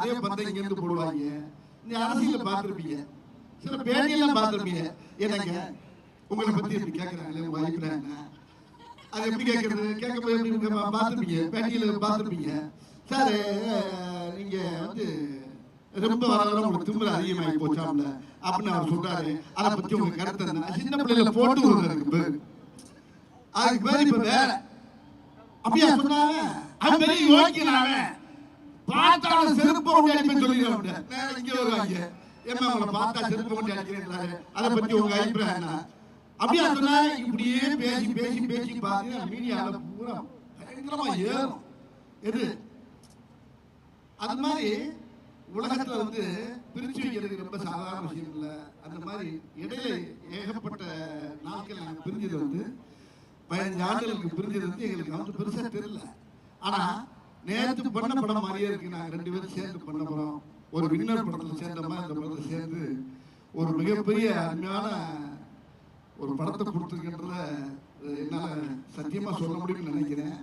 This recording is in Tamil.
அதே பந்தை இங்க இருந்து போடுவாங்க. இந்த அரசியல பார்த்துருப்பீங்க, சில பேட்டியெல்லாம் பார்த்துருப்பீங்க. எனக்கு உங்களை பத்தி எப்படி கேட்கறாங்களே, உங்க அபிப்பிராயம் என்ன, அது எப்படி கேட்கறது, கேட்கும்போது எப்படி பார்த்துருப்பீங்க, பேட்டியில பார்த்துருப்பீங்க. சார் நீங்க வந்து ரொம்ப வர உங்களுக்கு திமிரு அதிகமாகி போச்சாம்ல அப்படின்னு அவர் சொல்றாரு. அதை பத்தி உங்க கருத்து என்ன? சின்ன பிள்ளைல போட்டு விடுறதுக்கு பேரு, அதுக்கு பேரு இப்ப வேற. அப்படியா சொன்னாங்க? அது பெரிய யோகிக்கிறாங்க. பார்த்தாலும் செருப்ப கொண்டு அடிப்பேன்னு சொல்லிடுறாங்க. இங்க வருவாங்க, ஏமா உங்களை பார்த்தா செருப்ப கொண்டு அடிக்கிறேன். அதை பத்தி உங்க அபிப்பிராயம் என்ன? அப்படியா சொன்னாங்க? இப்படியே பேசி பேசி பேசி பாத்தீங்கன்னா மீடியாவில் பூரா பயங்கரமா ஏறும். எது அது மாதிரி உலகத்துல வந்து பிரிச்சு வைக்கிறது ரொம்ப சாதாரண விஷயம் இல்லை. அந்த மாதிரி இடையில ஏகப்பட்ட நாட்கள் நாங்கள் பிரிஞ்சது வந்து 15 ஆண்டுகளுக்கு பிரிஞ்சது வந்து எங்களுக்கு வந்து பெருசா தெரியல. ஆனா நேற்று பண்ண படம் மாதிரியே இருக்கு. நாங்கள் 2 பேரும் சேர்ந்து பண்ண போறோம். ஒரு வின்னர் படத்துல சேர்ந்த மாதிரி இந்த படத்தை சேர்ந்து ஒரு மிகப்பெரிய அருமையான ஒரு படத்தை கொடுத்துருக்கின்றத என்னால சத்தியமா சொல்ல முடியும்னு நினைக்கிறேன்.